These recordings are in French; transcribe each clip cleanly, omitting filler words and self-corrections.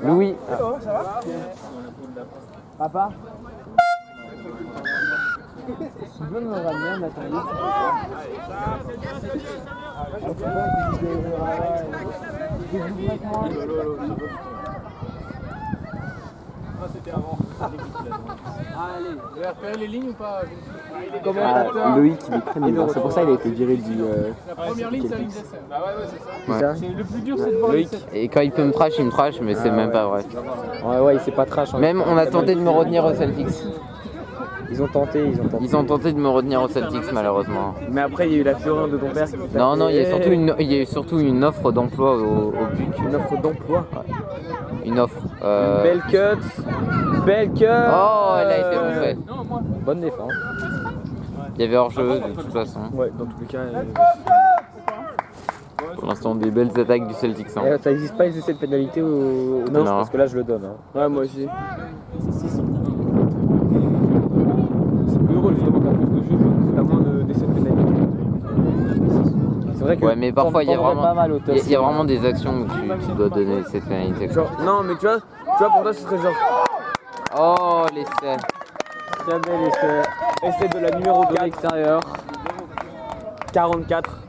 Louis. Ça va? Papa? Tu veux me ramener un atelier? C'était avant. Allez, vous avez repéré les lignes ou pas? Loïc, il est très nul. C'est pour ça qu'il a été viré du. La première ligne, c'est la ligne d'essai. Bah ouais, c'est ça. Ouais. Le plus dur, c'est de voir les essais. Et quand il peut me trash, il me trash, mais c'est même pas vrai. Ouais, il s'est pas trash. Même on a tenté de me retenir au Celtics. Ils ont tenté. Ils ont tenté de me retenir au Celtics, malheureusement. Mais après, il y a eu la fureur de ton père. Non, il y a surtout une offre d'emploi au PUC. Une offre d'emploi. Une offre. Une belle cut. Oh, elle a été montrée. Bonne défense. Il y avait hors-jeu, de toute façon. Ouais, dans tous les cas. Pour l'instant, des belles attaques du Celtics. Hein. Ça n'existe pas les essais de pénalité au non, Non. parce que là, je le donne. Hein. Ouais, moi aussi. C'est plus drôle, justement, qu'en plus de jeu, t'as moins d'essais de pénalité. C'est vrai que. Ouais, mais parfois, il y a vraiment des actions où tu dois donner cette pénalité. Genre, non, mais tu vois, pour toi, ce serait genre. Oh, l'essai. Très bel essai. Essai de la numéro 4 extérieur. 44.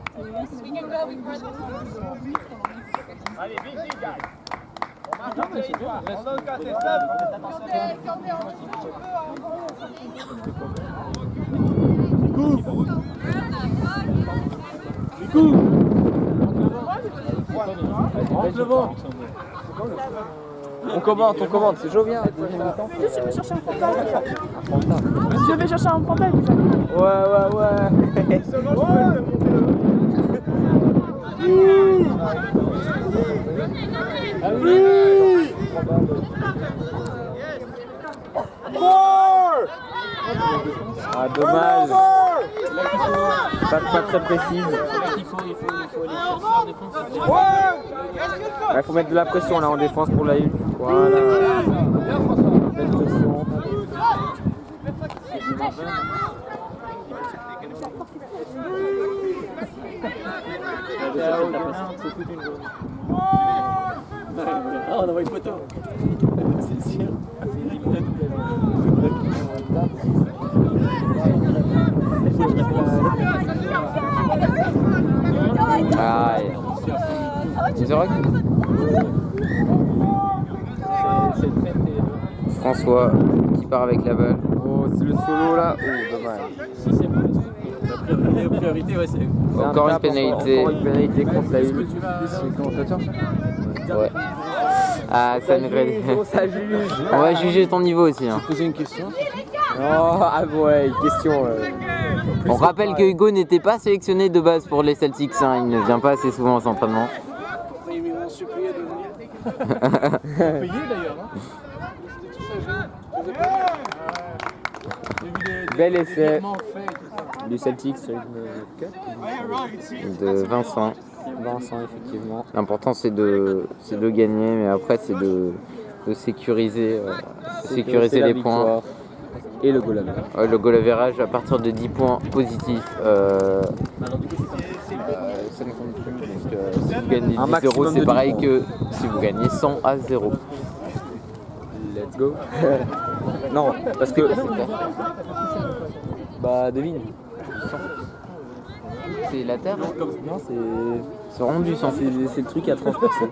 Allez, vite, gars. On va au 4 et stop. On commente, c'est Jovien. Je vais chercher un frontal. Je vais chercher un frontal. Ouais. Ah, dommage. Pas très précise. Il faut mettre de la pression là en défense pour la U. Voilà. Belle pression. On envoie une photo. C'est sûr. Aïe. C'est vrai François qui part avec la balle. Oh, c'est le solo là. Oh, dommage. La priorité, ouais, c'est. Encore une pénalité. Encore une pénalité contre la U. C'est commentateur ça? Ouais. Ah, ça nous fait. Ça juge. On va juger ton niveau aussi. Hein. Poser une question. Oh, ah ouais, une question. On rappelle que Hugo n'était pas sélectionné de base pour les Celtics. Hein. Il ne vient pas assez souvent aux entraînements. Ils m'ont supplié de venir. Payé d'ailleurs. Bel essai du Celtics sur De Vincent. Vincent, effectivement. L'important c'est de gagner, mais après c'est de sécuriser, les points. Et le goal average. Ouais, le goal average à partir de 10 points positifs. Ça ne compte plus. Donc, si vous gagnez 10-0, c'est pareil que si vous gagnez 100 à 0. Let's go. Non, parce que. Bah, devine. C'est la terre? Non, C'est vraiment du sang. c'est le truc à transpercer.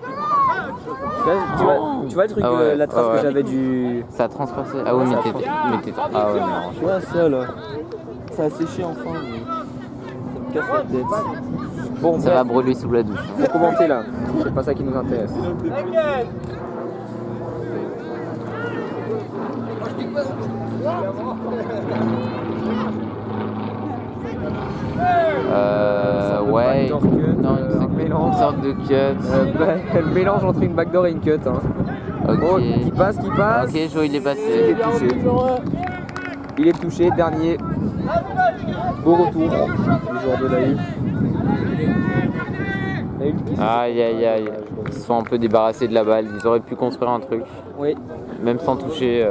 Tu vois le truc, la trace que j'avais du. Ça a transpercé. Ah oui, mais t'es. Ah ouais, non. Tu vois ça là. Ça a séché enfin. Mais... Ça me casse la tête. Bon, Ça va brûler sous la douche. Faut commenter là. C'est pas ça qui nous intéresse. Ouais. Non, Une sorte de cut. Le mélange entre une backdoor et une cut. Hein. Ok. Oh, qui passe. Ok, Joe, il est passé. Il est touché, dernier. Beau retour. Le joueur de la U. Aïe. Ils se sont un peu débarrassés de la balle. Ils auraient pu construire un truc. Oui. Même sans toucher.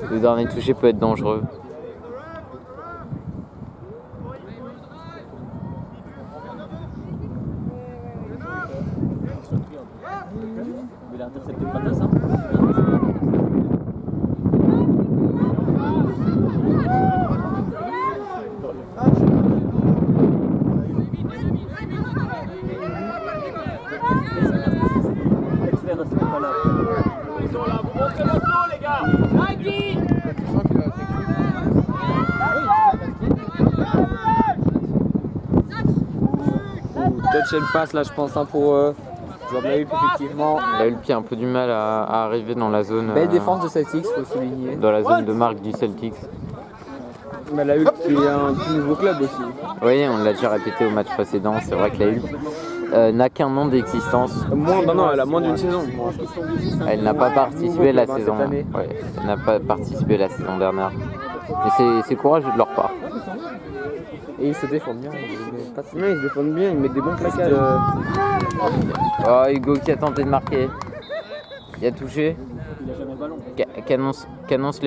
Le dernier touché peut être dangereux. Il a intercepté Patas, hein. Ils sont là, vous montrez votre dos les gars. Nagui. Touch and pass là je pense hein, pour joueur de la Hulk effectivement. La Hulk qui a un peu du mal à arriver dans la zone. Belle défense de Celtics, faut souligner. Dans la zone de marque du Celtics. Mais la Hulk qui est un tout nouveau club aussi. Oui, on l'a déjà répété au match précédent, c'est vrai que la Hulk n'a qu'un an d'existence. Non, elle a moins d'une saison. Elle n'a pas participé la saison. cette année. Ouais, elle n'a pas participé la saison dernière. Mais c'est courageux de leur part. Et ils se défendent bien. Ils se défendent bien, ils mettent des bons plaquages. Oh, Hugo qui a tenté de marquer. Il a touché. Il a jamais le ballon. Qu'annonce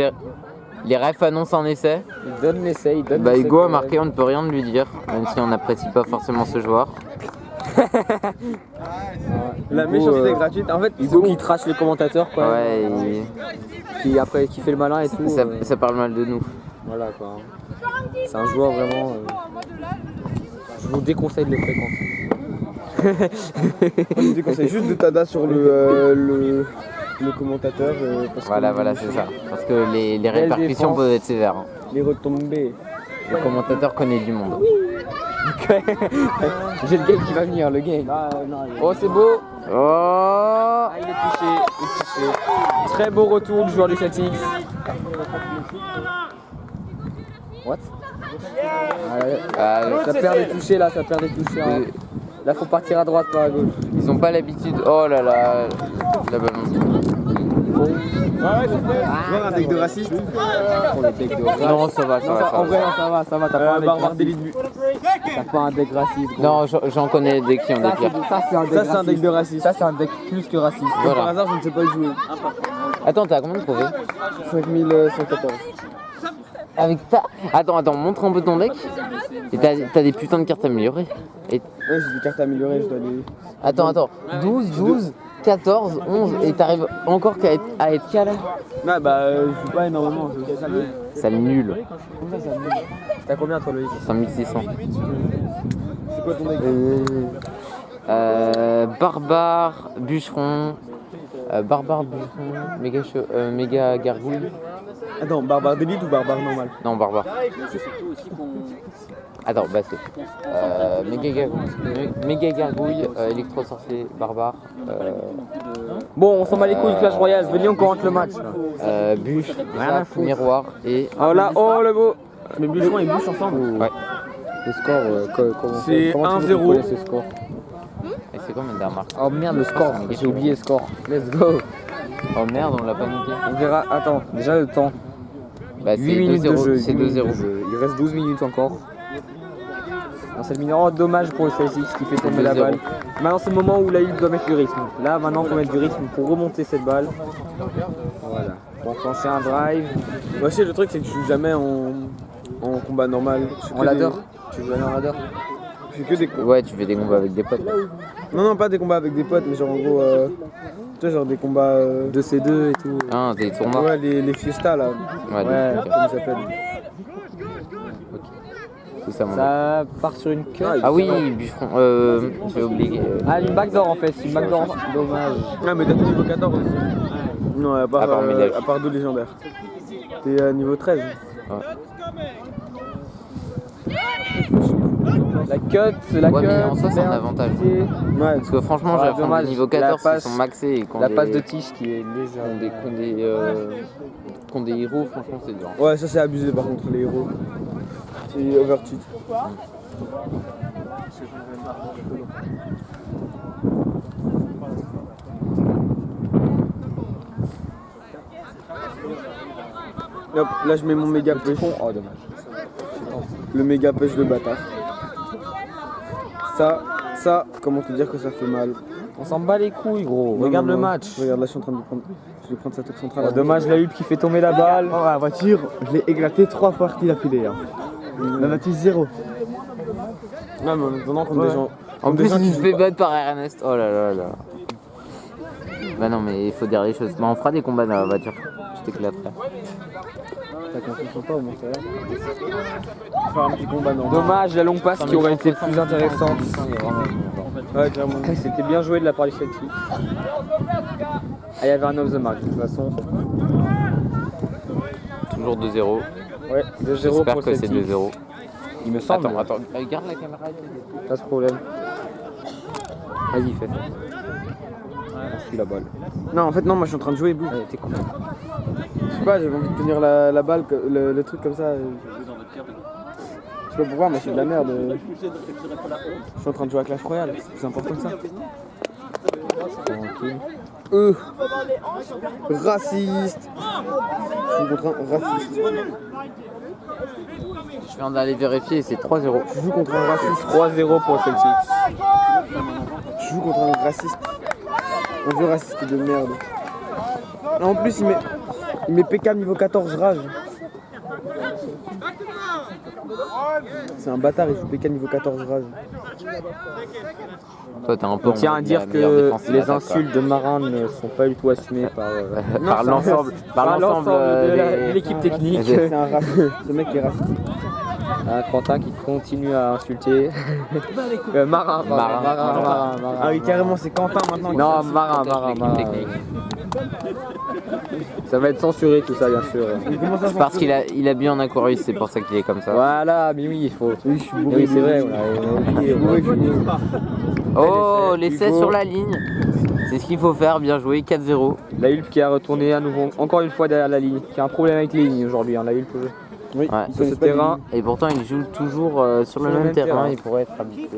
les refs annoncent un essai. Ils donnent l'essai, ils donnent Bah l'essai Hugo a pour- marqué, on ne peut rien de lui dire, même si on n'apprécie pas forcément ce joueur. La Hugo, méchanceté est gratuite. En fait, Hugo qui trash les commentateurs quoi. Ouais, Qui fait le malin et tout. ça parle mal de nous. Voilà quoi. C'est un joueur vraiment. Je vous déconseille de le fréquenter. on nous déconseille juste de tada sur le commentateur. Parce Voilà, que voilà, c'est ça. Parce que les répercussions défense. peuvent être sévères. Hein. Les retombées. Le commentateur connaît du monde. J'ai le game qui va venir, le game. Oh c'est beau. Oh, Ah, il est touché. Très beau retour du joueur du Celtics. What? Ça perd des touchés là, ça perd des touchés. Hein. Là faut partir à droite, pas à gauche. ils ont pas l'habitude. Oh là là, la balance. Voir un deck de raciste. Non, ça va, ça va. En vrai, non, ça va, t'as pas un deck Barbare raciste. délit de but. T'as pas un deck raciste. gros. Non, j'en connais des qui ont des pires. Ça, c'est un deck Ça, c'est un deck raciste. de raciste. Ça, c'est un deck plus que raciste. Par Voilà. hasard, je ne sais pas le jouer. Attends, t'as combien de trophées 5114. Avec ta... Attends, montre un peu ton deck. Et t'as des putains de cartes améliorées. Et... Ouais, j'ai des cartes améliorées, je dois les. Attends. 12, 14, 11. Et t'arrives encore à être qu'à là. Ouais, bah, je joue pas énormément. Ça le nul. T'as combien toi, Loïc? 5600. C'est quoi ton deck Barbare, bûcheron. Méga gargouille. Attends, barbare d'élite ou barbare normal? Non, barbare. C'est surtout aussi qu'on. Attends, bah c'est. Méga gargouille, électro-sorcier, barbare. Bon, on s'en bat les couilles, Clash Royale. Venez, on commente le match. Bûche, sac, miroir et. Oh là, oh le beau. Mais bûcheron et bûche ensemble. Ouais. Le score, C'est comment tu 1-0. connais ce score? Et c'est combien dernière Oh merde, le score. J'ai oublié le score. Let's go. Oh merde, on l'a pas noté. On verra. Attends, déjà le temps. Bah 8 minutes de 2-0, jeu. c'est 8 minutes de 2-0. jeu. Il reste 12 minutes encore. Dans cette minute, oh, dommage pour le Celtics qui fait tomber la 2-0. balle. Maintenant c'est le moment où la Hulk doit mettre du rythme. Là maintenant faut mettre du rythme pour remonter cette balle. Voilà. Pour enclencher un drive. Moi aussi, le truc, c'est que je joue jamais en combat normal. Je fais En que ladder. des- Tu veux aller en ladder? Je fais que des. Ouais, tu fais des combats avec des potes. Non, pas des combats avec des potes, mais genre en gros. Tu vois, genre des combats. 2C2 et tout. Ah, des tournois. Ouais, les fiestas là. Ouais, Ouais. ok. Comment ils s'appellent? C'est ça mon deck. Ça part sur une queue. Ah oui, bûcheron. J'ai oublié. Ah une backdoor en fait, c'est une backdoor. Dommage. Ah, mais t'as tout niveau 14 aussi. Non, à part Ménage. à part 2 légendaires. T'es à niveau 13. La cut, c'est la Ouais, cut. mais en soi, c'est un avantage. Ouais, Parce que franchement, Ah, j'ai dommage. des niveau La 14 passe- qui sont maxés et La passe de tige qui est légère. qui ont des héros, franchement, c'est dur. ouais, ça c'est abusé par contre, les héros. C'est overcheat. Hop, là je mets mon méga push. Oh dommage. Le méga push de bâtard. Ça, comment te dire que ça fait mal. On s'en bat les couilles gros. Non, Regarde non, le non. match. Regarde là, je suis en train de prendre. Je vais prendre sa tour centrale. Oh, dommage la Hulk qui fait tomber la balle. Oh, la voiture, je l'ai éclaté 3 parties d'affilée. Hein. La notice 0. Non, mais en attendant, comme des gens. En plus, il se fait battre par Ernest. Oh là là là. Bah non, mais il faut dire les choses. Bah, on fera des combats dans la voiture. Je t'éclaterai. T'as confiance en toi au moins ça va. Faire un petit combat normal. Dommage, la longue passe qui aurait été plus intéressante. Ouais, clairement. C'était bien joué de la part du Celtic. Ah, il y avait un off the mark de toute façon. Toujours 2-0. Ouais, 2-0 J'espère pour que c'est Celtic. 2-0. Il me semble. Attends. Regarde la caméra. Pas de problème. Vas-y, fais. On suit la balle. Non, en fait, non, moi je suis en train de jouer. Allez, t'es con. Je sais pas, j'avais envie de tenir la balle, le truc comme ça. Je sais pas pourquoi, moi je suis de la merde. Je suis en train de jouer à Clash Royale, c'est plus important que ça. Tranquille. Raciste. Je joue contre un raciste. Je viens d'aller vérifier, c'est 3-0. Je joue contre un raciste. 3-0 pour Celtic. Je joue contre un raciste. Un vieux raciste de merde. En plus, il met PK niveau 14 rage. C'est un bâtard, il joue PK niveau 14 rage. Toi, t'es un peu. On tient à dire que les insultes de Marin ne sont pas du tout assumées par l'ensemble de l'équipe technique. C'est un raciste. Ce mec est raciste. Quentin qui continue à insulter. Marin. Ah oui, carrément, c'est Quentin maintenant. Non, Marin. Ça va être censuré tout ça, bien sûr. Parce qu'il a bu en Aquarius, c'est pour ça qu'il est comme ça. Voilà, mais oui, il faut. Oui, je suis bourré. Oui, c'est vrai, on a oublié. Oh, l'essai sur la ligne. C'est ce qu'il faut faire, bien joué, 4-0. La Hulp qui a retourné à nouveau, encore une fois derrière la ligne, qui a un problème avec les lignes aujourd'hui, la Hulp. Oui, Ouais. Sur ce terrain, Et pourtant, il joue toujours sur le même terrain, il pourrait être habitué.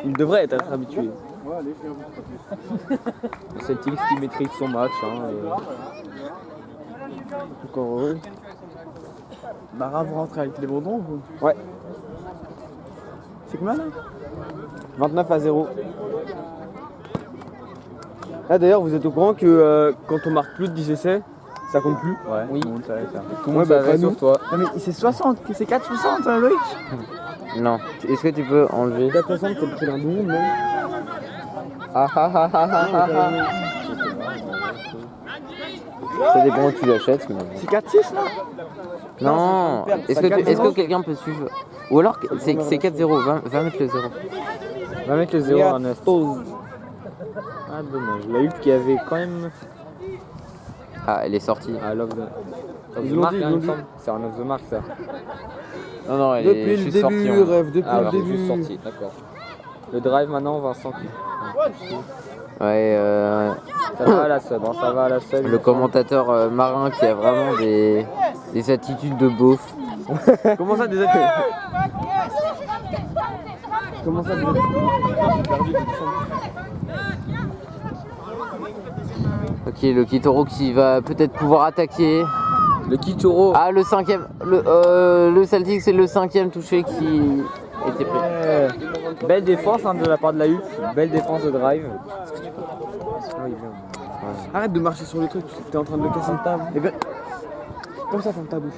il devrait être habitué. Celtics qui maîtrise son match. Encore heureux. Mara, vous rentrez avec les Bourdons ou vous? Ouais. C'est combien là 29-0. Ah d'ailleurs, vous êtes au courant que quand on marque plus de 10 essais, ça compte plus? Ouais, Oui. tout le monde savait ça. Tout le Ouais, monde bah, savait pas nous. sur toi. Non mais c'est 60, c'est 4,60 hein, Loïc. Non. Est-ce que tu peux enlever 4,60 c'est le prix d'un double, non? Ça dépend où tu l'achètes. Mais... C'est 4,6 là? Non. Est-ce que quelqu'un peut suivre? Ou alors, c'est 4-0, va mettre le 0. On va mettre le 0 en 9. Ah, dommage. La Hulp qui avait quand même. Ah, elle est sortie. Ah, love the. Off Ils the l'ont mark, dit, ils hein, l'ont il me dit. semble. C'est un off the mark ça. Non, non, elle Depuis est le juste début, sortie. rêve, depuis Ah, le ouais, début. juste sorti, d'accord. Le drive maintenant, Vincent qui. Ouais, Ça va à la sub, ça va à la sub. le commentateur marin qui a vraiment des attitudes de beauf. Comment ça des attitudes? Comment ça des attitudes? Ok, le Kitoro qui va peut-être pouvoir attaquer. Le Kitoro. Ah, le cinquième. Le Celtic, c'est le cinquième touché qui était pris. Belle défense de la part de la Hulp. Belle défense de drive. Arrête de marcher sur le truc, t'es en train de le casser. Et ben, comme ça, ferme ta bouche.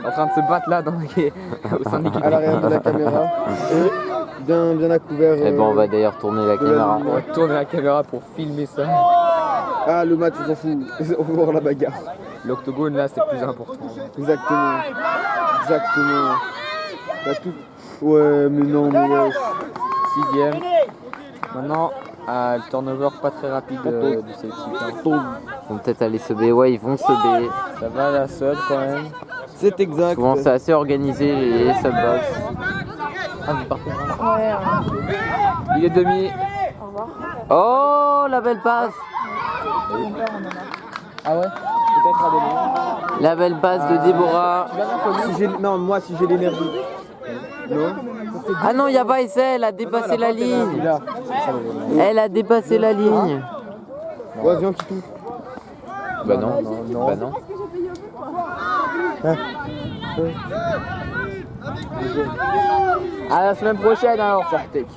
En train de se battre là au sein de l'équipe. À l'arrière de la caméra. Et bien à couvert. Et bon, on va d'ailleurs tourner la caméra. On va tourner la caméra pour filmer ça. Ah, le match, on s'en fout. On veut voir la bagarre. L'octogone là, c'est plus important. Exactement. T'as tout. Ouais, mais non, mais ouais. 6ème. Maintenant, le turnover pas très rapide du Celtic. Ils vont peut-être aller se B. Ouais, ils vont se B. Ça va à la sub quand même. C'est exact. Souvent, c'est assez organisé les subbox. Ah, vous partez vraiment. Ouais, Il est demi. au revoir. Oh, la belle passe. Ah ouais. Peut-être à demi. La belle passe de Déborah. Non, moi, si j'ai l'énergie. Non. Ah non, il n'y a pas essai, elle a dépassé la ligne. Là. Elle a dépassé la ligne. Ouais, viens, qui tout. Bah non. Bah non. À la semaine prochaine alors, Sartek.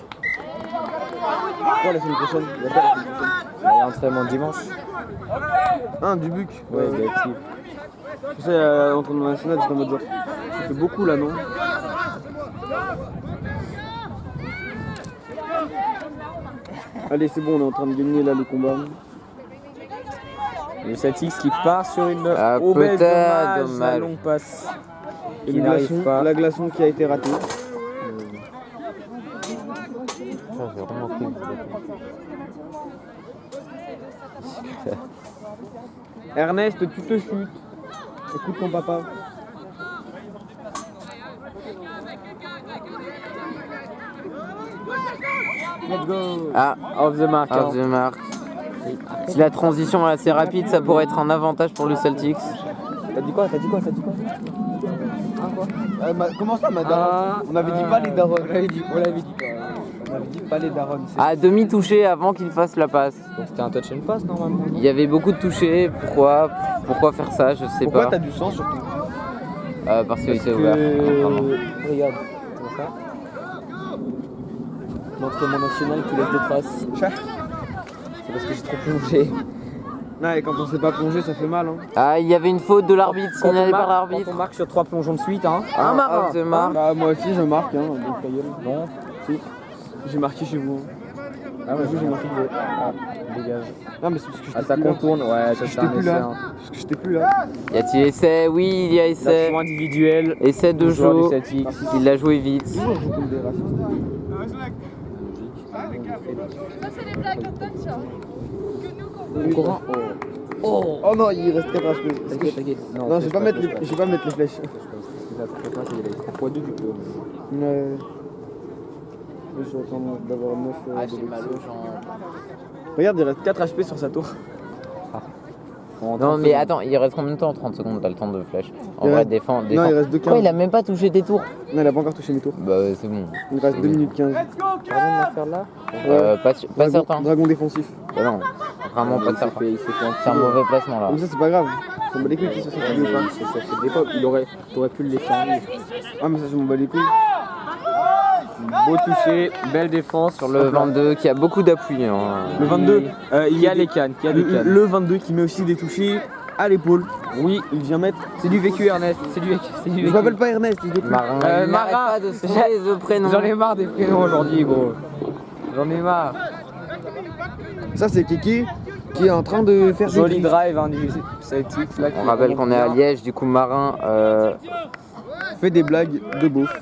Quoi, la semaine prochaine? Il y a pas la semaine prochaine. Il y a entraînement dimanche. Ah, du buc. Ouais, il est actif. Tu sais, l'entraînement national, j'étais en mode genre. Ça fait beaucoup là, non? Allez, c'est bon, on est en train de gagner là le combat. Le Celtics qui part sur une peut-être, dommage, dommage. la longue passe Et qui le n'arrive glaçon, pas. la glaçon qui a été ratée. J'ai vraiment cru. Ernest, tu te chutes. Écoute ton papa. Let's go. Ah, Off the mark. off the mark. Si la transition est assez rapide, ça pourrait être un avantage pour le Celtics. T'as dit quoi? Comment ça, madame? On avait dit pas les darons. On avait dit pas les darons. À demi-touché avant qu'il fasse la passe. Donc c'était un touch and pass normalement. Il y avait beaucoup de touchés. Pourquoi faire ça? Je sais Pourquoi pas. t'as du sang surtout? Parce qu'il était ouvert. Pardon. Regarde, comment ça? L'entraînement national qui laisse des traces. C'est parce que j'ai trop plongé. Non, et quand on sait pas plonger, ça fait mal. Hein. Ah, il y avait une faute de l'arbitre, signalée par Quand l'arbitre. on marque sur 3 plongeons de suite, hein. Un marin. Off the mark. Bah, moi aussi, je marque. Hein, donc, ta gueule. Non. Si. J'ai marqué chez vous. Ah ouais, j'ai marqué. dégage. Non, mais c'est parce que Ah, j'étais ça plus là. contourne, ouais, ça c'est J'étais un plus essai. là. Hein. Parce que j'étais plus là. Y a-t-il essai? Oui, il y a essai. L'action individuelle. Essai de du joueur du Joe. Celtics. Il l'a joué vite. Toujours, je joue comme des racistes. Oh non, il reste 4 HP. T'inquiète. Non, je vais pas mettre les flèches. C'est trop poids 2 du coup. Ouais. Je suis en train d'avoir 9 aux jambes. Regarde, il reste 4 HP sur sa tour. Non, mais attends, il reste combien de temps? 30 secondes, t'as le temps de flash. En Il vrai, reste- défends. Non, il reste 2 Quoi, 15. il a même pas touché tes tours? Non, il a pas encore touché mes tours. Bah, c'est bon. Il reste 2 minutes 15. Faire là. Pas certain. Dragon défensif. Bah non, vraiment pas certain. Il s'est fait C'est un mauvais placement là. Comme ça, c'est pas grave. On s'en bat les couilles qui se sont fait ou pas. T'aurais pu le laisser en ligne. Ah, mais ça, je m'en bats les couilles. Beau touché, belle défense Sur le 22 qui a beaucoup d'appui. Hein. Le 22, il y a les cannes, le 22 qui met aussi des touchés à l'épaule. Oui, Il vient mettre. c'est du vécu Ernest, c'est du vécu. Je m'appelle pas Ernest, il est plus. Marin, il Marin, n'arrête pas de se tromper de prénom. J'en ai marre des prénoms aujourd'hui gros. J'en ai marre. Ça, c'est Kiki qui est en train de faire des Joli griffes. drive hein, du Celtics là. On rappelle qu'on est à Liège, du coup Marin. Fait des blagues de beauf.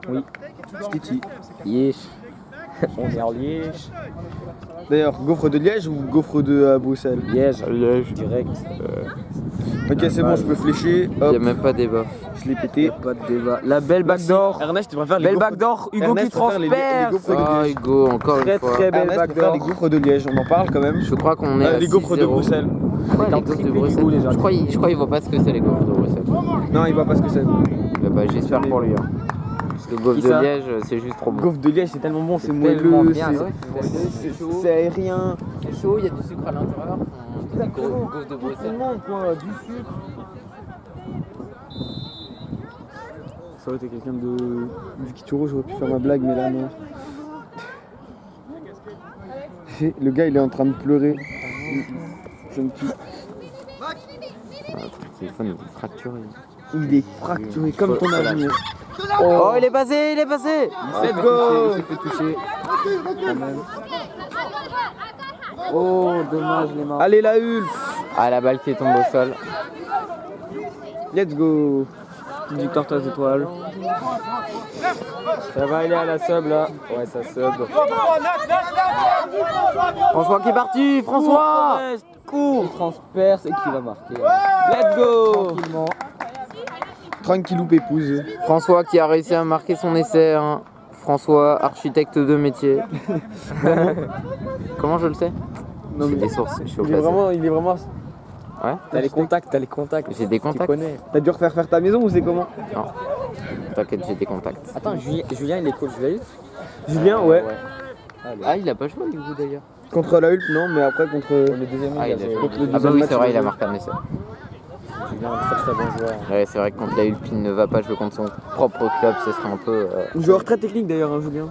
Oui. Stiti. Liège. On est en Liège. D'ailleurs, gaufre de Liège ou gaufre de Bruxelles? Liège. Liège. Direct. Ok, c'est bon, je peux flécher. Il n'y Hop, a même pas débat. je l'ai pété. Pas de débat. La belle backdoor. Ernest, tu préfères les Belle gaufres backdoor. Hugo Ernest qui préfère les transperce. gaufres de Oh Liège. Hugo, encore Très une fois. très belle Ernest préfère backdoor. les gaufres de Liège, on en parle quand même. Je crois qu'on est à Les gaufres de 6-0. Bruxelles. Ouais, les gaufres de triplé Bruxelles. Hugo, déjà. Je crois qu'il voit pas ce que c'est les gaufres de Bruxelles. Non, il voit pas ce que c'est. Bah, j'espère pour lui. Hein. Parce que gaufres Qui de ça Liège, c'est juste trop bon. Gaufre de Liège, c'est tellement bon, c'est tellement moelleux, bien, c'est aérien. C'est chaud, il y a du sucre à l'intérieur. Gaufres de Bruxelles. Quoi, du sucre. Ça aurait été quelqu'un de Victoro, j'aurais pu faire ma blague, mais là non. Le gars, il est en train de pleurer. Ça me tue. Le téléphone il est fracturé. Il est fracturé comme ton avenir. Oh, il est passé, il est passé. Let's go! Il s'est fait toucher. Quand même. Oh, dommage les mains. Allez, la Hulk! Ah, la balle qui tombe au sol. Let's go! Petite victoire 3 étoiles. Ça va aller à la sub là. Ouais, ça sub. François qui est parti, François. Cours. Il transperce et qui va marquer. Let's go! Tranquillement. Tranquillou pépouze. François qui a réussi à marquer son essai. Hein. François, architecte de métier. Comment je le sais? Non, J'ai mais des sources, je suis au il est vraiment. Ouais, T'as les contacts, j'ai des Tu contacts. connais. T'as dû refaire ta maison ou c'est comment? Non, t'inquiète, j'ai des contacts. Attends, Julien il est coach, vous l'avez vu? Julien, ouais. Ah, il a pas joué du coup d'ailleurs. Contre la Hulk, non, mais après contre. Le deuxième Ah, il a joué. le Ah bah deuxième oui, match, c'est vrai, il il a a joué. marqué un essai. Julien, un très très bon joueur. Ouais, c'est vrai que contre la Hulk, il ne va pas jouer contre son propre club, ce serait un peu. Joueur très technique d'ailleurs, hein, Julien.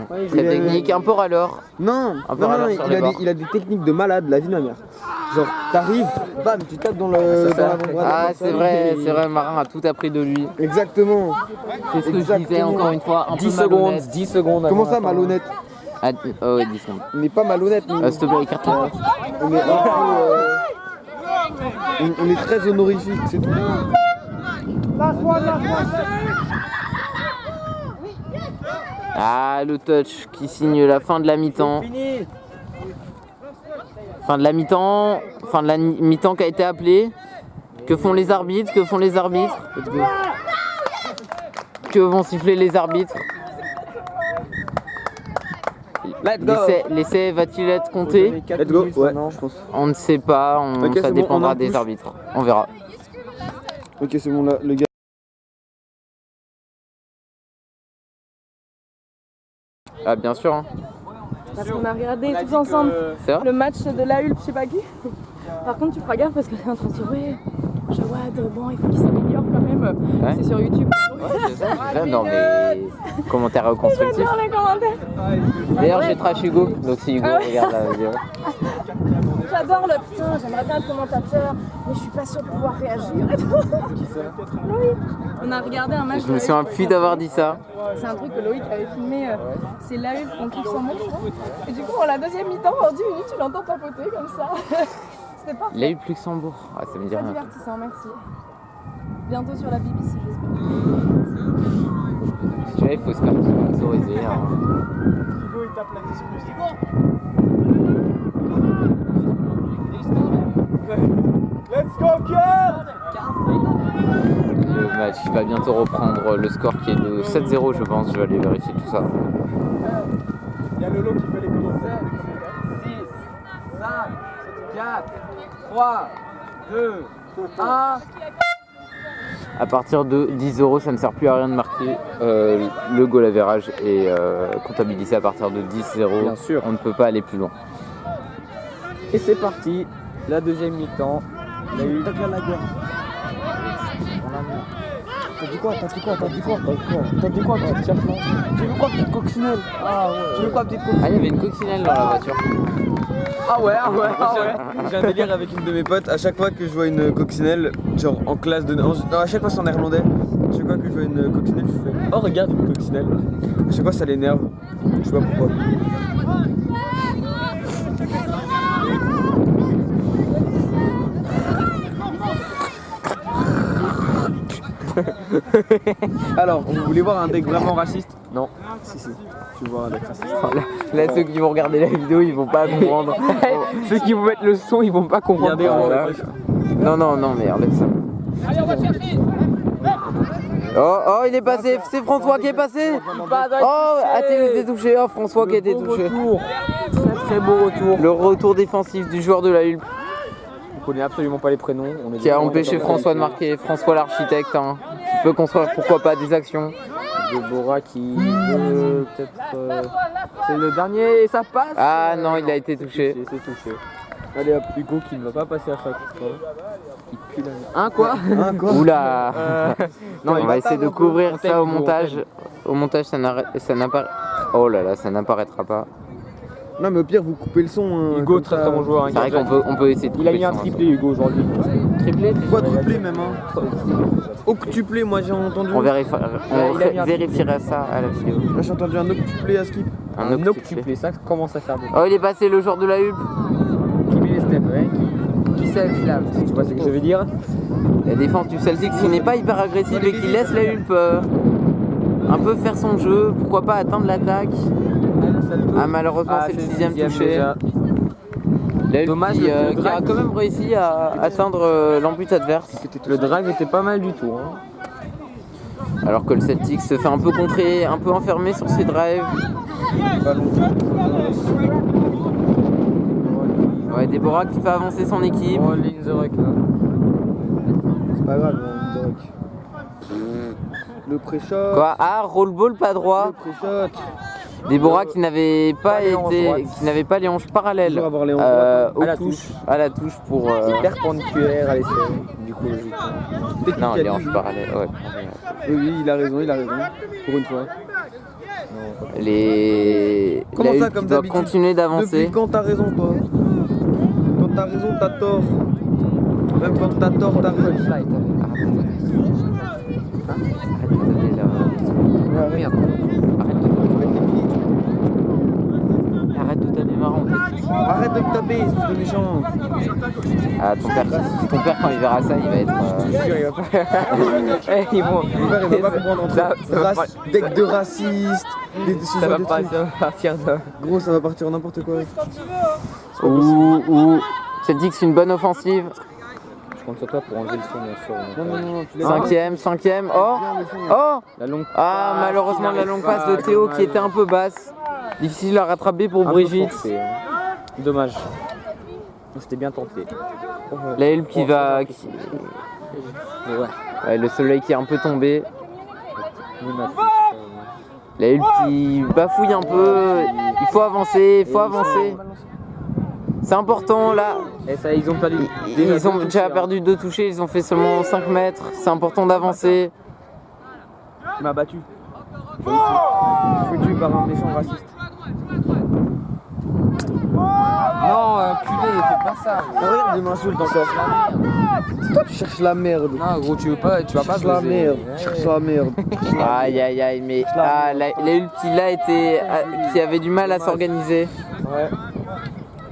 Très il est- technique, un peu râleur. Non, Un peu non, râleur non, sur les bords. il a des techniques de malade, la vie de ma mère. Genre, t'arrives, bam, tu tapes dans le. Ça, dans la- Ah, c'est vrai, Marin a tout appris de lui. Exactement. C'est ce que je disais Exactement. encore une fois, un 10 peu secondes, malhonnête. 10 secondes. Comment avant ça, la fin. malhonnête? Ah, oh ouais, 10 secondes. On n'est pas malhonnête, nous. S'il te plaît, écarte-toi. On est on est très honorifique, c'est tout. Ah, le touch qui signe la fin de la mi-temps. Fin de la mi-temps. Fin de la mi-temps qui a été appelée. Que font les arbitres? Que font les arbitres? Que vont siffler les arbitres? L'essai va-t-il être compté? Let's go, ouais, je pense. On ne sait pas, Ok, ça c'est bon, dépendra on en des touche. arbitres. On verra. Ok, c'est bon, là, le gars. Ah, bien sûr. Hein. Parce qu'on a regardé tous ensemble C'est vrai? le match de la Hulpe, je sais pas qui. Par contre, tu feras gaffe parce qu'elle est en train de dire ouais, Jawad, bon, il faut qu'il s'améliore quand même. Ouais. C'est sur YouTube. C'est ça. Là, non, mais commentaires constructifs. J'adore les commentaires. D'ailleurs, j'ai trash Hugo, donc si Hugo regarde la vidéo. J'adore le putain, j'aimerais bien être commentateur, mais je suis pas sûre de pouvoir réagir. Loïc, on a regardé un match. Je me souviens plus d'avoir dit ça. C'est un truc que Loïc avait filmé, c'est la Hulpe contre Luxembourg, je crois. Et du coup, pour la deuxième mi-temps, en 10 minutes, tu l'entends papoter comme ça. C'était parfait. Il a eu plus Luxembourg. Ah, ça me dit Très rien. divertissant, merci. Bientôt sur la BBC, j'espère. Tu vois, il faut se faire sponsoriser. Hein. Let's go, Pierre! Le match va bientôt reprendre. Le score qui est de 7-0, je pense. Je vais aller vérifier tout ça. Il y a Lolo qui fait les commentaires. 6, 5, 4, 3, 2, 1. À partir de 10 €, ça ne sert plus à rien de marquer. Le goal average est comptabilisé à partir de 10-0. Bien sûr. On ne peut pas aller plus loin. Et c'est parti, la deuxième mi-temps. Il y a eu... T'as bien la gueule. T'as dit quoi? Tu veux quoi, petite coccinelle? Tu veux quoi, petite coccinelle? Ah, il y avait une coccinelle dans la voiture. Ah ouais. J'ai un délire avec une de mes potes. À chaque fois que je vois une coccinelle, genre en classe de. Non, à chaque fois c'est en néerlandais. À chaque fois que je vois une coccinelle, je fais oh, regarde une coccinelle. À chaque fois ça l'énerve. Je sais pas pourquoi. Alors, vous voulez voir un deck vraiment raciste? Non. Si. Tu veux voir un deck raciste? Là, ceux qui vont regarder la vidéo, ils vont pas comprendre. Ceux qui vont mettre le son, ils vont pas comprendre. Regardez en Voilà. Non, mais enlève ça. Oh, il est passé, c'est François qui est passé. Oh, Athénus est touché. Oh, François qui a été touché. Très beau retour. Le retour défensif du joueur de la Hulpe On connaît absolument pas les prénoms. On est qui a empêché François de marquer. François l'architecte, hein, qui peut construire pourquoi pas des actions. Deborah qui veut peut-être. C'est le dernier et ça passe. Ah non, il a été touché. C'est touché. Allez hop. Hugo qui ne va pas passer à chaque fois. Il pue la... Hein quoi? Quoi? Oula. Non, On va essayer de couvrir On ça au t'aime, montage. Au montage, ça n'apparaît. Oh là là, ça n'apparaîtra pas. Non, mais au pire, vous coupez le son. Hugo, comme très ça. très bon joueur. hein, C'est vrai qu'on peut essayer de Il a couper mis un le son, triplé Hugo aujourd'hui. Triplé. Quadruplé même, hein. Octuplé, moi j'ai entendu. On il a mis un vérifiera ça à la vidéo. Là, j'ai entendu un octuplé à skip. Un Un octuplé. octuplé, ça commence à faire beaucoup. Oh, il est passé le joueur de la Hulpe. Qui met les steps, ouais, qui s'enflamme, si tu vois ce que je veux dire. La défense du Celtic qui n'est pas hyper agressive et qui laisse la Hulpe un peu faire son jeu. Pourquoi pas atteindre l'attaque. Ah, malheureusement, c'est le sixième touché. déjà. La Hulpe Dommage, qui le a drive. quand même réussi à atteindre l'embut adverse. Le drive était pas mal du tout. Hein. Alors que le Celtic se fait un peu contrer, un peu enfermé sur ses drives. Ouais, Deborah qui fait avancer son équipe. Oh, Linzerek là. C'est pas grave, Derek. Le pré-shot. Quoi? Ah, roll ball pas droit. Le pré-shot. Deborah qui n'avait pas les hanches été, droites. qui n'avait pas les hanches parallèles Toujours avoir les hanches droites, aux à la touches, à la touche pour Perpendiculaire à l'essai. Du coup, logiquement. non les hanches parallèles. Ouais. Oui, il a raison. Pour une fois. Les Comment la ça, Hulpe comme qui doit d'habitude? continuer d'avancer. Depuis quand t'as raison, toi? Quand t'as raison, t'as tort. Même quand t'as tort, t'as raison. Arrête de taper là. Merde. Arrête de taper. Arrête de taper marrant. Arrête de me taper, espèce de méchant. Ah, ton père, quand il verra ça, il va être. Ils vont. Mon père, il va pas comprendre. Deck de racistes. Ça va partir de. Gros, ça va partir n'importe quoi. Ou Celtics, une bonne offensive. Je compte sur toi pour enlever le son, bien sûr. Cinquième. Oh. La longue. Ah, malheureusement, la longue passe de Théo qui était un peu basse. Difficile à rattraper pour Brigitte. Dommage. C'était bien tenté. La Hulp qui va. Ouais. Ouais, le soleil qui est un peu tombé. La Hulp qui bafouille un peu. Il faut avancer, C'est important là. Et ça, ils ont perdu. Ils ont déjà perdu 2 touchés, ils ont fait seulement 5 mètres. C'est important d'avancer. Il m'a battu. Je suis tué par un méchant raciste. Non, culé, fais pas ça. Regarde, il m'insulte encore. C'est toi qui cherches la merde. Non, gros, tu vas pas Cherche la merde. Cherche la merde. Aïe, mais la Hulp qui avait du mal à s'organiser. Ouais.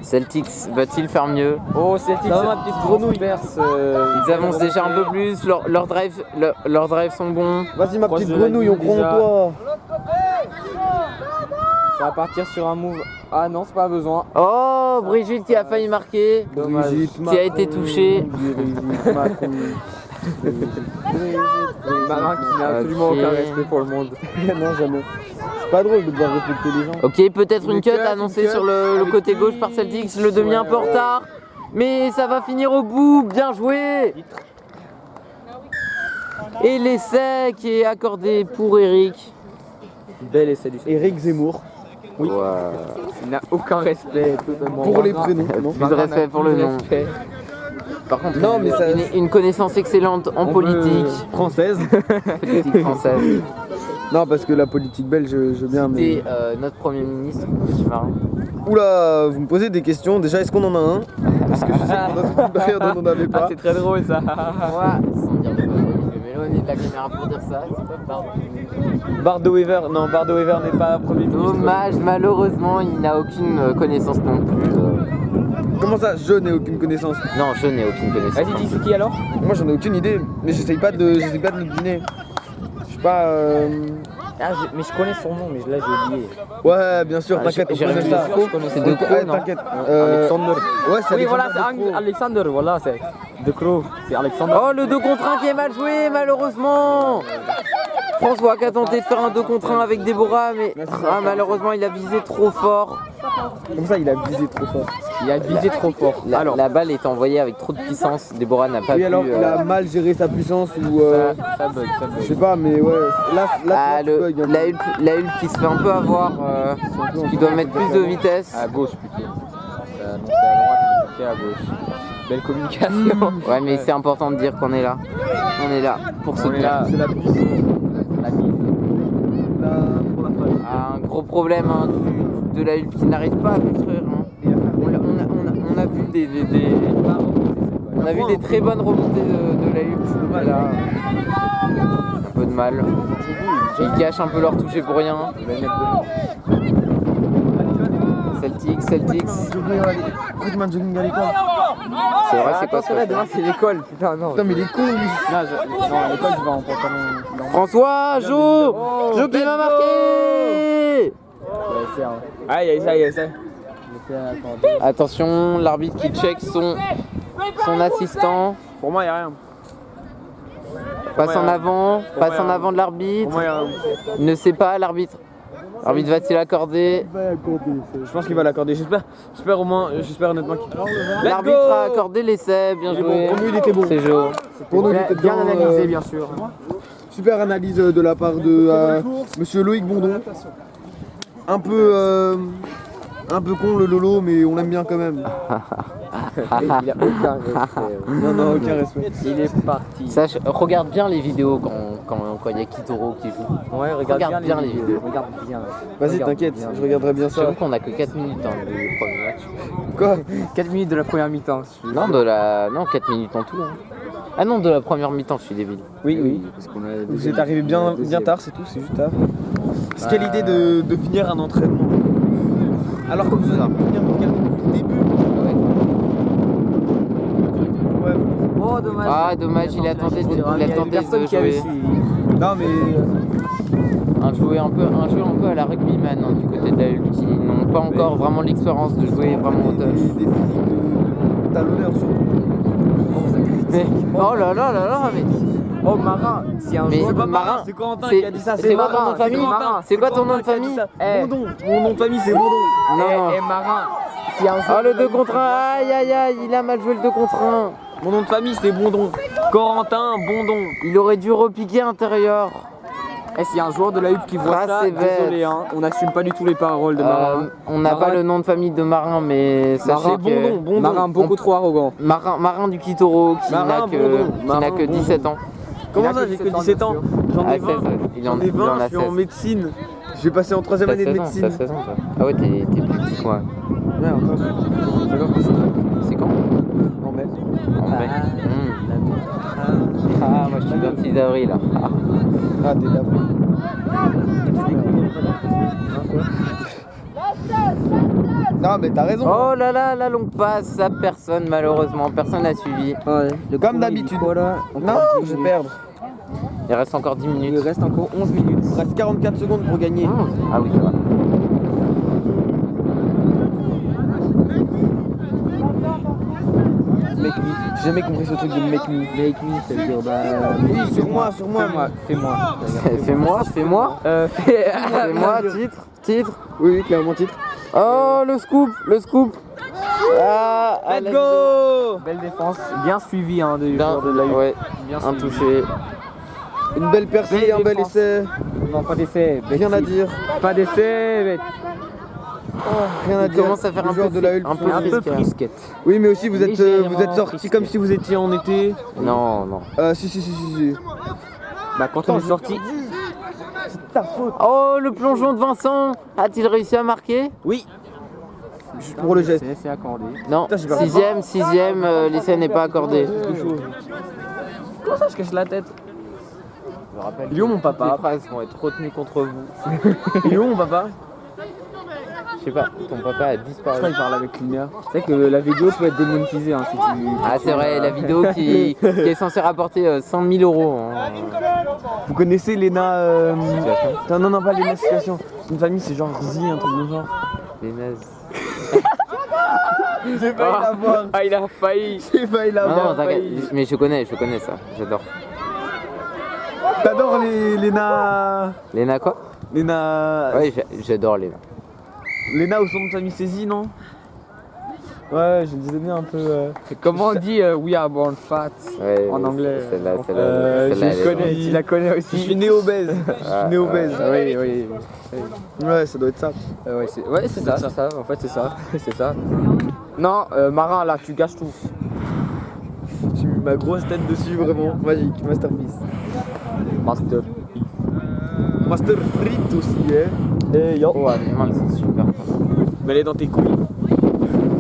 Celtics va-t-il faire mieux? Oh, Celtics, ça va, ma petite grenouille. Ils avancent déjà un peu plus, leurs drives sont bons. Vas-y, ma petite grenouille, on croit en toi. Ça va partir sur un move. Ah non, c'est pas besoin. Oh, Brigitte qui a failli marquer, qui a été touchée. Marin qui n'a absolument aucun respect pour le monde. Non, jamais. C'est pas drôle de devoir respecter les gens. Ok, peut-être une cut annoncée sur le côté gauche par Celtics, le demi un peu en retard. Mais ça va finir au bout, bien joué. Et l'essai qui est accordé pour Eric. Bel essai du Eric Zemmour. Oui. Wow. Il n'a aucun respect totalement. Pour les prénoms. Plus de respect pour le nom. Par contre, non, mais ça... une connaissance excellente en politique. Française. Politique française. Non, parce que la politique belge, je viens. C'était notre Premier ministre, M. Marin. Oula, vous me posez des questions. Déjà, est-ce qu'on en a un? Parce que je sais qu'on a toute une période où on n'en avait pas. Ah, c'est très drôle ça. Moi, sans dire de conneries, je vais m'éloigner de la caméra pour dire ça. C'est pas Bardo Weaver, non, Bardo Weaver n'est pas Premier ministre. Dommage, malheureusement, il n'a aucune connaissance non plus. Comment ça, je n'ai aucune connaissance? Non, je n'ai aucune connaissance. Vas-y, dis c'est qui alors? Moi, j'en ai aucune idée, mais j'essaye pas de le deviner. Je sais pas. Ah, mais je connais son nom, mais là j'ai oublié. Ouais, bien sûr, t'inquiète, on connaît ça. C'est De Croo, non? T'inquiète. Alexander. Ouais, c'est Oui, voilà, Alexander. c'est Alexander, voilà, c'est De Croo, c'est Alexander. Oh, le 2 contre 1 qui est mal joué, malheureusement. François qui a tenté de faire un 2 contre 1 avec Déborah, mais malheureusement il a visé trop fort. Comme ça, il a visé trop fort. Il a visé trop fort. La balle est envoyée avec trop de puissance. Déborah n'a pas pu. Oui, alors il a mal géré sa puissance ou. Ça bug. Je sais pas, mais ouais. Là bug, hein. La Hulp qui se fait un peu avoir, qui doit mettre plus de vitesse. À gauche plutôt. Ça annonçait à droite, mais c'était à gauche. Belle communication. Ouais, mais c'est important de dire qu'on est là. On est là pour soutenir. C'est la puissance. Un gros problème de la Hulp qui n'arrive pas à construire. Hein. On a vu des très bonnes remontées de la Hulp. Voilà. Un peu de mal. Ils gâchent un peu leur toucher pour rien. Celtics. Jogging à l'école. C'est vrai, c'est pas ça. Demain c'est l'école. Putain, non. Putain, mais il est con lui. Non, à l'école je vais en pantalon. François, Jo qui m'a marqué. Ah, il y a ça. Attention, l'arbitre qui check son assistant. Pour moi, il n'y a rien. Passe en avant de l'arbitre. Il ne sait pas, l'arbitre. L'arbitre va-t-il accorder? Je pense qu'il va l'accorder. J'espère honnêtement qu'il. L'arbitre a accordé l'essai, bien joué. Pour nous, il était bon. C'est Jo. Pour nous, il était bien analysé, bien sûr. Super analyse de la part de Monsieur Loïc Bondon. Un peu con le Lolo, mais on l'aime bien quand même. Il a aucun respect. Non, aucun respect. Il est parti. Sache, regarde bien les vidéos quand il y a Kitoro qui joue. Ouais, regarde bien les vidéos. Regarde bien. Vas-y, t'inquiète, je regarderai bien ça. J'avoue qu'on a que 4 minutes dans le premier match. Quoi? 4 minutes de la première mi-temps. Non, 4 minutes en tout. Hein. Ah non, de la première mi-temps, je suis débile. Oui. Parce qu'on a Vous êtes arrivé bien tard, c'est tout, c'est juste tard. Quelle idée de finir un entraînement. Alors que vous allez venir me regarder depuis le début. Ouais. Oh, dommage. Ah, dommage, il a tenté de personne qui avait jouer. suivi. Non mais Un jeu un peu à la rugbyman hein, du côté de la Hulk qui n'ont pas encore vraiment l'expérience de jouer vraiment au des touch. physiques de talonneur surtout. Mais, oh là là là là, mais. Oh, Marin, si un Mais jour. Marin, c'est Corentin c'est qui a dit ça. c'est quoi ton nom de Marin, famille Corentin. C'est quoi ton nom de famille Bondon. Mon nom de famille c'est Bondon. Non. Marin, si un jour. Ah le 2 contre 1, aïe aïe aïe, il a mal joué le 2 contre 1. Mon nom de famille c'est Bondon. Corentin Bondon. Il aurait dû repiquer intérieur. Et s'il y a un joueur de la Hulk qui voit Ah, ça, c'est bête. désolé, hein, on n'assume pas du tout les paroles de Marin. On n'a pas le nom de famille de Marin, mais sachez Marin, que Bondon. Marin beaucoup trop arrogant. Marin du Kitoro qui n'a Marin Bondon. qui n'a que 17 ans. Comment ça j'ai que 17 ans? J'en ai 20. Il en J'en ai 20, a je suis en 16. médecine. Je vais passer en 3ème année de médecine. T'as 16 ans toi. Ah ouais, t'es plus petit que moi. Ouais, encore. C'est quand En mai. En mai. Ah, moi je suis le 26 avril. Ah. Ah, t'es d'avril. Non mais t'as raison. Oh là là, la longue passe, ça personne malheureusement, personne n'a suivi. Comme d'habitude. Non, je vais perdre. Il reste encore 10 Il minutes. reste encore 11 minutes. Il reste 44 secondes pour gagner. Ah oui, c'est vrai. Make me. J'ai jamais compris ce truc de make me. Make me, ça veut dire bah. Oui, sur moi. Fais-moi. Fais-moi. Fais-moi, titre. Oui, clairement titre. Oh, le scoop. Ah, Let's go. Belle défense, bien suivi hein, des Bien, joueurs de la Hulk. ouais, Bien un suivi. touché. Une belle percée, un bel défense. essai. Non, pas d'essai. Rien à dire. Pas d'essai, mais Rien à Il dire. commence à faire Les un joueurs peu de la Hulk un sont- peu un peu frisquet. frisquette. Oui, mais aussi vous êtes Légèrement sortis frisquet. comme si vous étiez en été. Non. Si. Bah quand on est sorti, Oh, le plongeon de Vincent. A-t-il réussi à marquer? Oui. Juste pour le geste. c'est accordé. Non. Putain, j'ai pas Sixième, l'essai n'est pas accordé. Comment ça je cache la tête? Je rappelle. Il est où mon Les papa? phrases vont être retenues contre vous. Il est où mon papa? Je sais pas, ton papa a Je disparu. crois qu'il parle avec Lumière. Tu sais que la vidéo peut être démonétisée hein, si tu. Ah c'est vrai, la vidéo qui est censée rapporter 100 000 euros. Hein. Vous connaissez Léna Non, pas Léna Situation. Une famille, c'est genre Zi, un truc de genre. Les nazes. J'ai failli l'avoir. Ah il a failli. J'ai failli Non, l'avoir. t'inquiète, mais je connais ça, j'adore. T'adores les Léna. Léna quoi? Léna. Ouais, j'adore Léna. Léna au son de famille, c'est Zi, non? Ouais, je le disais bien un peu. Comment on dit We are born fat Ouais, en anglais? Celle-là, je Je connais, tu la connais Je aussi. suis né obèse. Oui. Ouais, ça doit être ça. C'est ça, en fait c'est ça, c'est ça. Non, Marin là, tu gâches tout. J'ai mis ma grosse tête dessus, vraiment. Magique, masterpiece. Master. Master Frit aussi, hein. Et yo. Oh, animal, c'est super. Mais elle est dans tes couilles.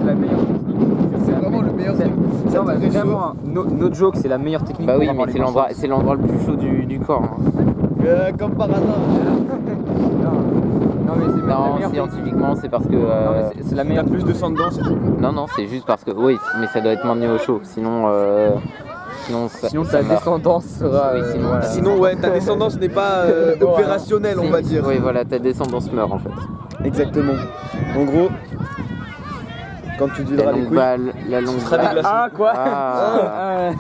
C'est la meilleure technique. C'est vraiment le meilleur truc. Ça Non, te mais réchauffe. vraiment, no joke, c'est la meilleure technique. Bah pour oui, avoir mais les mâchoires. c'est l'endroit le plus chaud du corps. Hein. Comme par hasard. Non, mais c'est même la Non, meilleure technique. scientifiquement, c'est parce que. Non, mais c'est la Il y a meilleure plus de sang dedans, c'est tout. Non, c'est juste parce que. Oui, mais ça doit être maintenu au chaud. Sinon. Sinon ça ta meurt. descendance sera. Oui, sinon, voilà. Sinon, ouais, ta descendance n'est pas opérationnelle, on va dire. Oui, voilà, ta descendance meurt en fait. Exactement. En gros, quand tu La diras les longue couilles, balle, la longue sera balle. déglacé. Ah quoi Ah.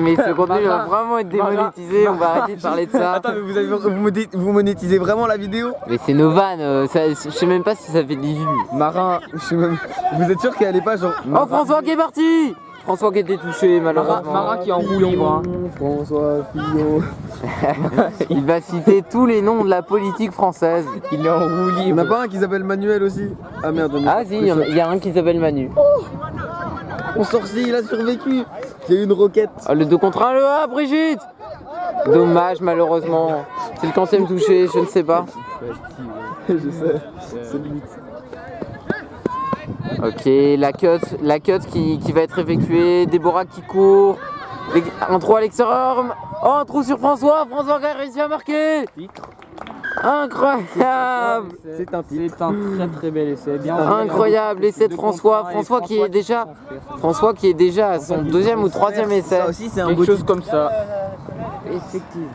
Mais ce contenu va vraiment être démonétisé, on va arrêter de parler de ça. Attends, mais vous monétisez vraiment la vidéo? Mais c'est nos vannes, je sais même pas si ça fait des vues. Marin, Je sais même. Vous êtes sûr qu'elle est pas genre. Oh, François qui est parti! François qui était touché malheureusement. Marin qui est en roue libre. Hein. François Fillon. Il va citer tous les noms de la politique française. Il est en roue Il n'y en libre. a pas un qui s'appelle Manuel aussi? Ah merde, on est- Ah si, il y a un qui s'appelle Manu. Mon sorcier, il a survécu. Il y a eu une roquette. Ah, le 2 contre 1, le A, Brigitte! Dommage malheureusement. C'est le quantième touché, je ne sais pas. Je sais. C'est limite. Ok, la cut qui va être effectuée, Déborah qui court, un trou à l'extérieur, oh un trou sur François qui a réussi à marquer. Incroyable. C'est un très très bel essai. Bien Incroyable, l'essai de François. François qui est déjà à son deuxième ou troisième essai. Ça aussi, c'est un quelque beau chose titre. comme ça. Effectivement.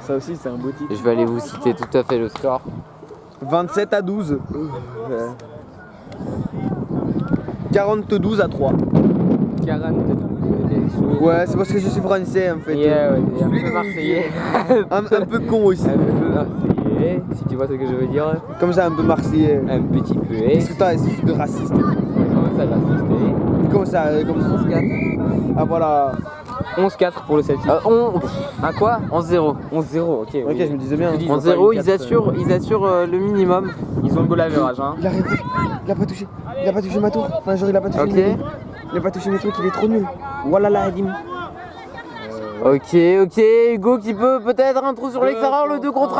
Ça aussi, c'est un beau titre. Je vais aller vous citer tout à fait le score. 27-12. 42-3. 42. Ouais, c'est parce que je suis français en fait. Yeah, ouais, un Lui, peu nous, marseillais. Un peu con aussi. Un peu marseillais, si tu vois ce que je veux dire. Comme ça, un peu marseillais. Un petit peu. Qu'est-ce que t'as essayé de raciste? Comment ça va assister? Comment ça 11-4. Ah voilà. 11-4 pour le Celtic. À quoi 11-0. 11-0, ok. Ok, je me disais bien. 11-0, ils assurent le minimum. Ils ont le goal average, hein. Il a arrêté. Il a pas touché. Il a pas touché ma tour. Enfin, genre, il a pas touché Ok. Il a pas touché mes trucs, il est trop nul. Voilà la Hadim. Ok, Hugo qui peut peut-être un trou sur l'extérieur, le 2 contre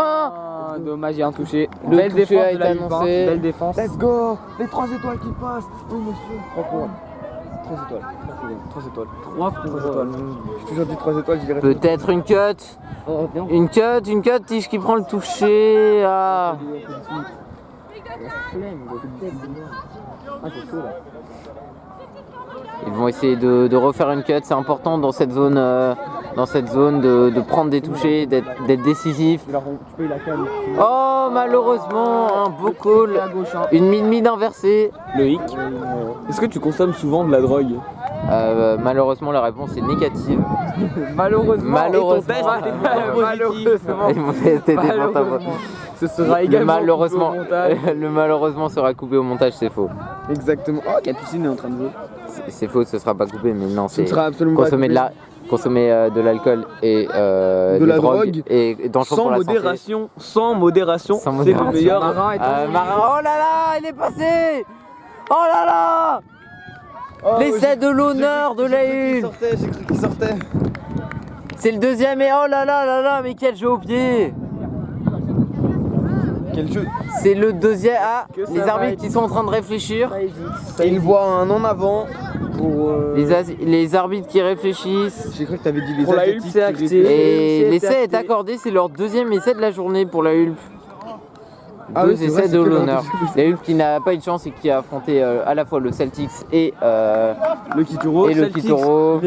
1. Dommage, il y a un touché. Le Belle touché défense a de été la Ligue 1, annoncé. Belle défense. Let's go. Les 3 étoiles qui passent. Oh monsieur. 3 points. 3 étoiles. 3 étoiles. 3 pour 3 étoiles. J'ai toujours dit 3 étoiles, je dirais. Peut-être une cut. Une cut, Tige qui prend le toucher. Ah. Ils vont essayer de refaire une cut, c'est important dans cette zone, de prendre des touchés, d'être décisif. Oh malheureusement, un beau call, une mid inversée. Loïc, est-ce que tu consommes souvent de la drogue? Malheureusement la réponse est négative. Malheureusement. Malheureusement. Ils m'ont testé des Ce sera également malheureusement, coupé au montage. le malheureusement sera coupé au montage, c'est faux. Exactement. Oh, Capucine est en train de jouer. C'est faux, ce sera pas coupé, mais non, Ce c'est sera absolument pas consommer de l'alcool et De des la drogues drogue et dangereux pour la santé. sans modération, Sans c'est le modération. meilleur. Marin est en Marin, oh là là, il est passé. Oh là là. Oh, L'essai de l'honneur de la Hulpe. J'ai cru qu'il sortait. C'est le deuxième et oh là là, mais quel jeu au pied. Quel jeu. C'est le deuxième. Ah, Que ça les va arbitres être- qui sont en train de réfléchir. Et il voit un en avant pour. Les arbitres qui réfléchissent. J'ai cru que t'avais dit les Pour la Hulpe, Asiatiques c'est qui acté. restaient- Et c'est l'essai est acté. accordé, c'est leur deuxième essai de la journée pour la Hulpe. Ah Deux oui, c'est vrai, essais c'est de que leur l'honneur. deuxième essai. La Hulpe qui n'a pas eu de chance et qui a affronté à la fois le Celtics et Le Kituro. le Celtics, Kituro.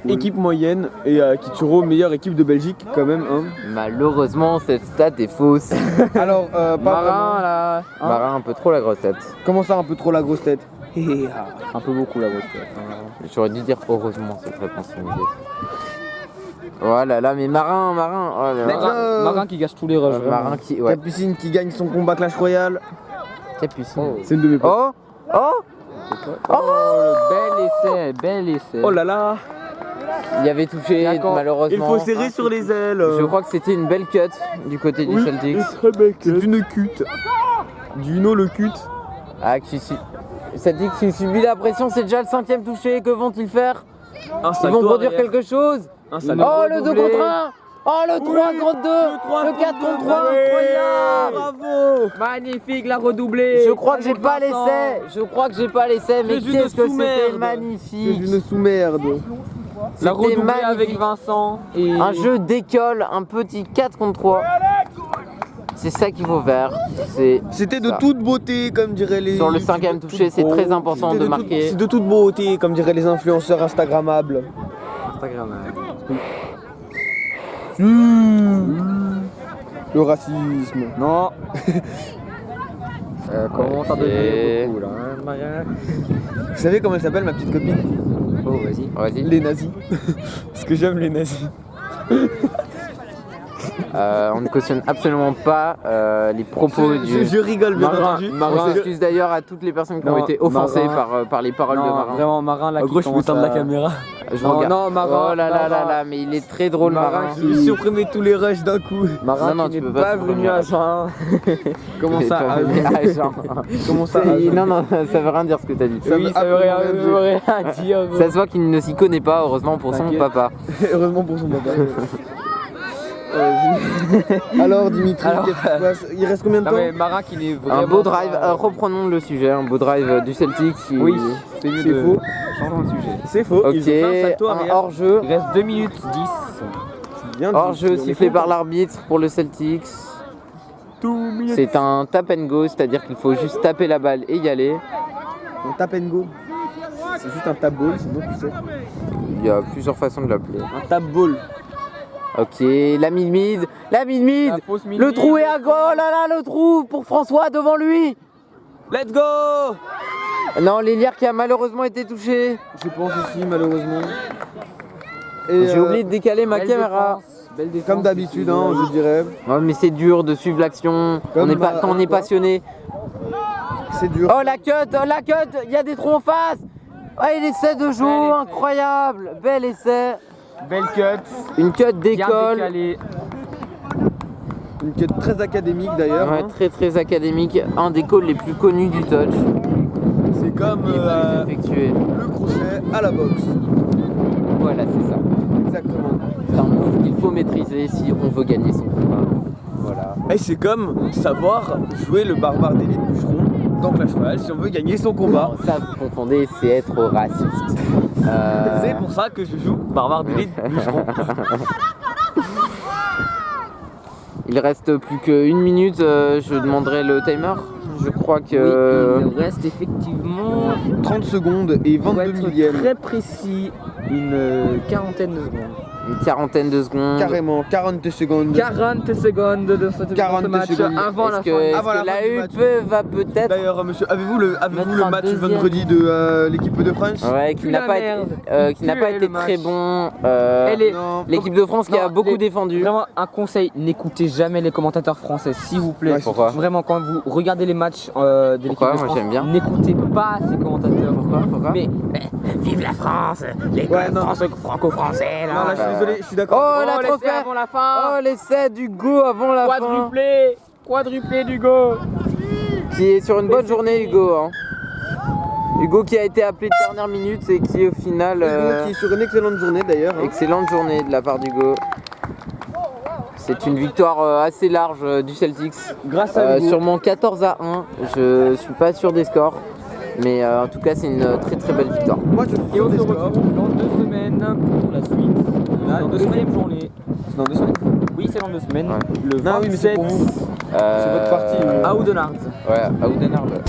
Équipe moyenne et Kituro, meilleure équipe de Belgique quand même. Hein. Malheureusement, cette stat est fausse. Alors, pas Marin là. Hein, Marin un peu trop la grosse tête. Comment ça, un peu trop la grosse tête? un peu beaucoup la grosse tête. J'aurais dû dire heureusement cette réponse immédiate. Voilà, là, mais Marin, oh là là. Marin qui gâche tous les rushs. vraiment. Marin qui, ouais, Capucine qui gagne son combat Clash Royale. Capucine. C'est une de mes potes. Oh, Bel essai. Oh là là. il y avait touché D'accord. malheureusement. Il faut serrer sur les ailes. Je crois que c'était une belle cut du côté du Celtics. Très belle. C'est une cut. Du no le cut. Ah, Celtics qui subit la pression, c'est déjà le 5e touché. Que vont-ils faire? Ils vont produire quelque chose. Oh, le 2 contre 1. Oh, le 3 contre 2. Le 4 contre 3. Incroyable. Bravo. Magnifique, la redoublée. Je crois que j'ai pas l'essai. Mais C'est une qu'est-ce que c'était sous-merde. C'est magnifique. une sous-merde. La C'était redoublée magnifique. avec Vincent. Et Un jeu d'école, un petit 4 contre 3. C'est ça qu'il faut faire. C'était de ça. toute beauté, comme diraient les. Sur le 5e touché, c'est très important C'était de marquer. C'est de toute beauté, comme diraient les influenceurs Instagrammables. Le racisme. non. Commence à Et- devenir beaucoup là, hein, Marin. Vous savez comment elle s'appelle, ma petite copine? Oh, vas-y. Vas-y. Les nazis. Parce que j'aime les nazis. On ne cautionne absolument pas les propos du. Je rigole, bien entendu. On s'excuse d'ailleurs à toutes les personnes qui ont Non, été offensées Marin. par les paroles de Non, Marin. vraiment, Marin là. En qui gros, je peux commence tendre la à- caméra. Je Non, regarde. non, Marin. Oh là là là Marin. là, mais il est très drôle, Marin Marin. qui- Il supprimait tous les rushs d'un coup. Marin Non, non, qui tu n'est peux pas pas supprimer venu à la- Jean. Comment ça Ah, Jean. Comment ça Non, non, ça veut rien dire ce que t'as dit. Oui, ça veut rien dire. Ça se voit qu'il ne s'y connaît pas, heureusement pour son T'inquiète. papa. Heureusement pour son papa. Alors Dimitri, Alors, qu'est-ce qui se passe? Il reste combien de Non temps? mais Marin qui n'est vraiment Un beau pas- drive, reprenons le sujet, un beau drive du Celtic. Oui, c'est mieux C'est de... faux. Changeons de sujet. C'est faux. Ok, Ils ont fait un salto un arrière. hors-jeu. Il reste 2 minutes 10. Bien dit, Hors-jeu on est sifflé content. par l'arbitre pour le Celtics. C'est un tap and go, c'est-à-dire qu'il faut juste taper la balle et y aller. Un tap and go. C'est juste un tap ball, sinon tu sais. Il y a plusieurs façons de l'appeler. Un tap ball. Ok, la mid-mid, le trou est à gauche, oh là là, le trou pour François devant lui. Let's go! Non, Lilière qui a malheureusement été touché. Je pense aussi, malheureusement. J'ai oublié de décaler ma caméra. Comme d'habitude, hein, je dirais. Ouais, mais c'est dur de suivre l'action quand on est passionné. C'est dur. Oh la cut, il y a des trous en face. Oh, il essaie de jouer, incroyable. Bel essai. Belle cut. Une cut Bien d'école. décalée. Une cut très académique d'ailleurs. Ouais, hein. très académique. Un des calls les plus connus du touch. C'est comme Effectué. le crochet à la boxe. Voilà, c'est ça. Exactement. C'est un move qu'il faut maîtriser si on veut gagner son combat. Voilà. Et c'est comme savoir jouer le barbare d'élite bûcheron dans Clash Royale si on veut gagner son combat. Ça, vous confondez, c'est être raciste. C'est pour ça que je joue barbare d'élite bûcheron. Il reste plus qu'une minute, je demanderai le timer. Je crois que... Oui, il reste effectivement 30 secondes et pour 22 être millièmes. très précis, une quarantaine de secondes. Une quarantaine de secondes. Carrément, 40 secondes. 40 secondes de ce 40 match secondes. avant la Est-ce fin. que, Avant la fin la du match. UP va peut-être... D'ailleurs, monsieur, avez-vous le Mettre un match deuxième. vendredi de l'équipe de France? Ouais, qui Plus n'a la pas merde. été, qui n'a Plus pas est été le match. très bon. Elle est- Non. L'équipe de France qui a Non, beaucoup défendu. Vraiment un conseil, n'écoutez jamais les commentateurs français, s'il vous plaît. Ouais, Pourquoi? Vraiment, quand vous regardez les matchs de l'équipe Pourquoi? de Moi, France, j'aime bien. n'écoutez pas ces commentateurs. Pourquoi? Mais vive la France, l'école Ouais, non. franco-français là. Non, là, je suis désolé, je suis d'accord. Oh, la l'essai trophée avant la fin. Oh, l'essai du go avant la fin. Quadruplé du go. Qui est sur une bonne journée, Hugo. Hein. Hugo qui a été appelé de dernière minute et qui au final... Qui est sur une excellente journée d'ailleurs. hein. Excellente journée de la part d'Hugo. C'est une victoire assez large du Celtics. Grâce à Hugo. Sûrement 14-1. Je suis pas sûr des scores. Mais en tout cas, c'est une très belle victoire. Moi, je suis Et sûr on des se scores. retrouve dans 2 semaines pour la suite. La deuxième journée. C'est dans 2 semaines. Oui, c'est dans 2 semaines. Ouais. Le Non, oui, mais c'est 27 pour vous. C'est votre partie. à Oudenarde. Ouais, à Oudenarde.